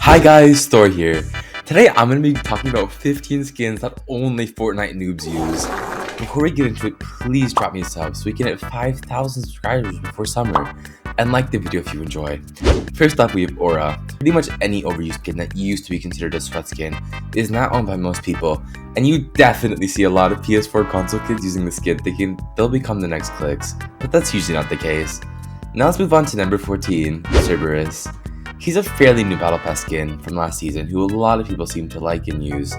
Hi guys, Thor here. Today I'm going to be talking about 15 skins that only Fortnite noobs use. Before we get into it, please drop me a sub so we can hit 5,000 subscribers before summer. And like the video if you enjoy. First up we have Aura. Pretty much any overused skin that used to be considered a sweat skin is now owned by most people. And you definitely see a lot of PS4 console kids using the skin thinking they'll become the next clicks. But that's usually not the case. Now let's move on to number 14, Cerberus. He's a fairly new Battle Pass skin from last season who a lot of people seem to like and use.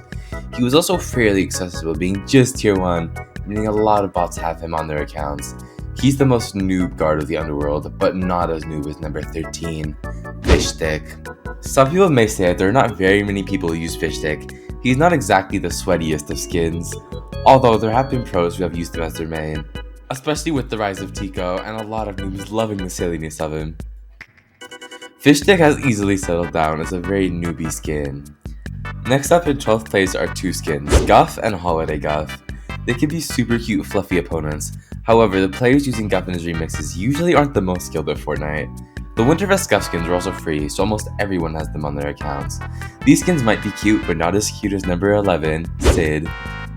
He was also fairly accessible, being just tier 1, meaning a lot of bots have him on their accounts. He's the most noob guard of the underworld, but not as noob as number 13, Fish Stick. Some people may say that there are not very many people who use Fish Stick. He's not exactly the sweatiest of skins, although there have been pros who have used him as their main, especially with the rise of Tico and a lot of noobs loving the silliness of him. Fish Stick has easily settled down as a very newbie skin. Next up in 12th place are two skins, Guff and Holiday Guff. They can be super cute fluffy opponents, however the players using Guff in his remixes usually aren't the most skilled at Fortnite. The Winterfest Guff skins are also free, so almost everyone has them on their accounts. These skins might be cute, but not as cute as number 11, Sid.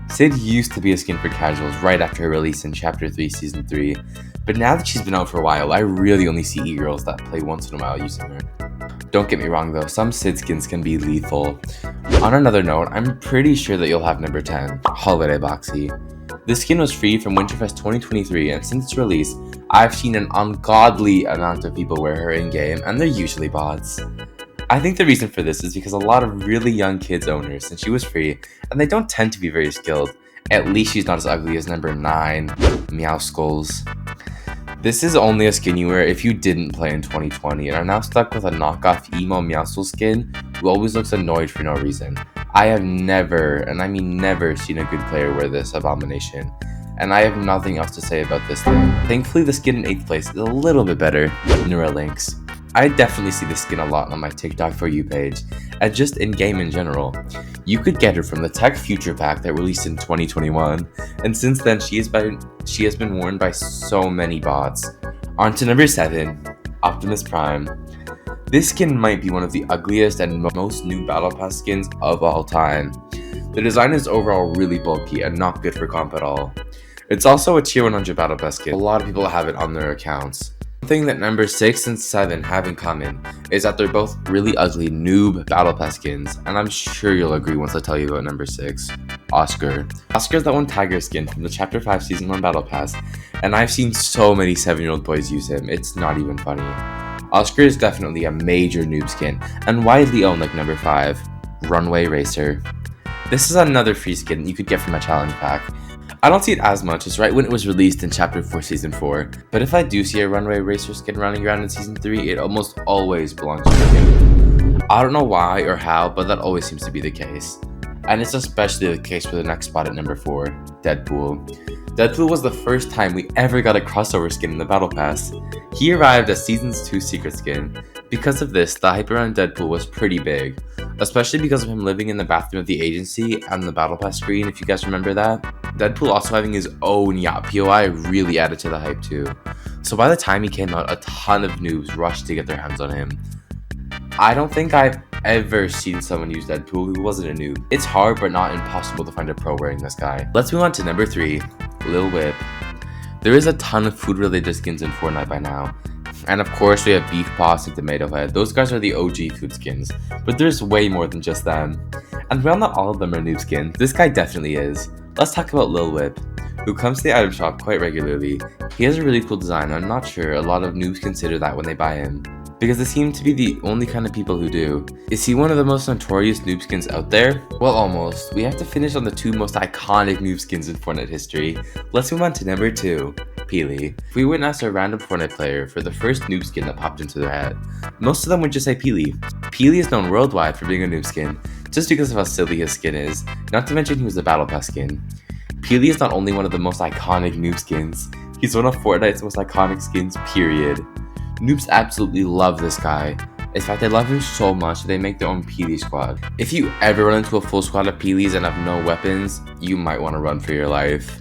Sid used to be a skin for casuals right after her release in Chapter 3 Season 3, but now that she's been out for a while, I really only see e-girls that play once in a while using her. Don't get me wrong though, some Sid skins can be lethal. On another note, I'm pretty sure that you'll have number 10, Holiday Boxy. This skin was free from Winterfest 2023, and since its release, I've seen an ungodly amount of people wear her in-game, and they're usually bots. I think the reason for this is because a lot of really young kids own her since she was free, and they don't tend to be very skilled. At least she's not as ugly as number 9, Meow Skulls. This is only a skin you wear if you didn't play in 2020 and are now stuck with a knockoff emo Meowscles skin who always looks annoyed for no reason. I have never, and I mean never, seen a good player wear this abomination, and I have nothing else to say about this thing. Thankfully the skin in 8th place is a little bit better, Neuralinks. I definitely see this skin a lot on my TikTok For You page, and just in-game in general. You could get her from the Tech Future Pack that released in 2021, and since then she has been worn by so many bots. On to number 7, Optimus Prime. This skin might be one of the ugliest and most new Battle Pass skins of all time. The design is overall really bulky and not good for comp at all. It's also a tier 100 Battle Pass skin. A lot of people have it on their accounts. One thing that number 6 and 7 have in common is that they're both really ugly noob Battle Pass skins, and I'm sure you'll agree once I tell you about number 6, Oscar. Oscar is that one Tiger skin from the Chapter 5 Season 1 Battle Pass, and I've seen so many 7-year-old boys use him, it's not even funny. Oscar is definitely a major noob skin, and widely owned like number 5, Runway Racer. This is another free skin you could get from a challenge pack. I don't see it as much as right when it was released in Chapter 4 Season 4, but if I do see a Runway Racer skin running around in Season 3, it almost always belongs to me. I don't know why or how, but that always seems to be the case. And it's especially the case for the next spot at number 4, Deadpool. Deadpool was the first time we ever got a crossover skin in the Battle Pass. He arrived as Season 2 secret skin. Because of this, the hype around Deadpool was pretty big, especially because of him living in the bathroom of the agency and the Battle Pass screen, if you guys remember that. Deadpool also having his own yacht POI really added to the hype too. So by the time he came out, a ton of noobs rushed to get their hands on him. I don't think I've ever seen someone use Deadpool who wasn't a noob. It's hard but not impossible to find a pro wearing this guy. Let's move on to number 3, Lil Whip. There is a ton of food related skins in Fortnite by now. And of course we have Beef Boss and Tomato Head. Those guys are the OG food skins, but there's way more than just them. And while not all of them are noob skins, this guy definitely is. Let's talk about Lil Whip, who comes to the item shop quite regularly. He has a really cool design, and I'm not sure a lot of noobs consider that when they buy him, because they seem to be the only kind of people who do. Is he one of the most notorious noob skins out there? Well, almost. We have to finish on the 2 most iconic noob skins in Fortnite history. Let's move on to number 2, Peely. If we went and asked a random Fortnite player for the first noob skin that popped into their head, most of them would just say Peely. Peely is known worldwide for being a noob skin, just because of how silly his skin is, not to mention he was a Battle Pass skin. Peely is not only one of the most iconic noob skins, he's one of Fortnite's most iconic skins, period. Noobs absolutely love this guy. In fact, they love him so much that they make their own Peely squad. If you ever run into a full squad of Peelys and have no weapons, you might want to run for your life.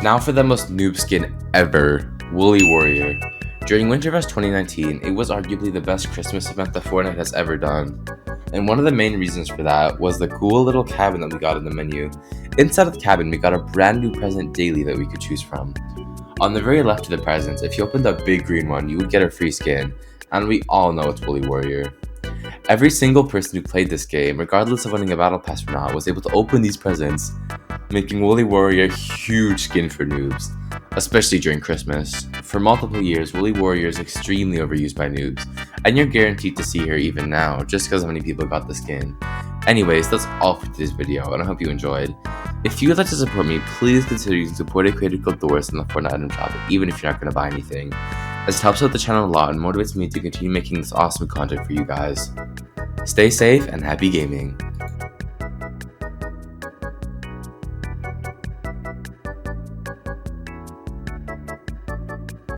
Now for the most noob skin ever, Woolly Warrior. During Winterfest 2019, it was arguably the best Christmas event that Fortnite has ever done. And one of the main reasons for that was the cool little cabin that we got in the menu. Inside of the cabin, we got a brand new present daily that we could choose from. On the very left of the presents, if you opened that big green one, you would get a free skin, and we all know it's Woolly Warrior. Every single person who played this game, regardless of winning a battle pass or not, was able to open these presents, making Woolly Warrior a huge skin for noobs, especially during Christmas. For multiple years, Woolly Warrior is extremely overused by noobs, and you're guaranteed to see her even now, just because how many people got the skin. Anyways, that's all for today's video, and I hope you enjoyed. If you would like to support me, please consider using support a creator called Doris in the Fortnite item shop, even if you're not going to buy anything, as it helps out the channel a lot and motivates me to continue making this awesome content for you guys. Stay safe and happy gaming.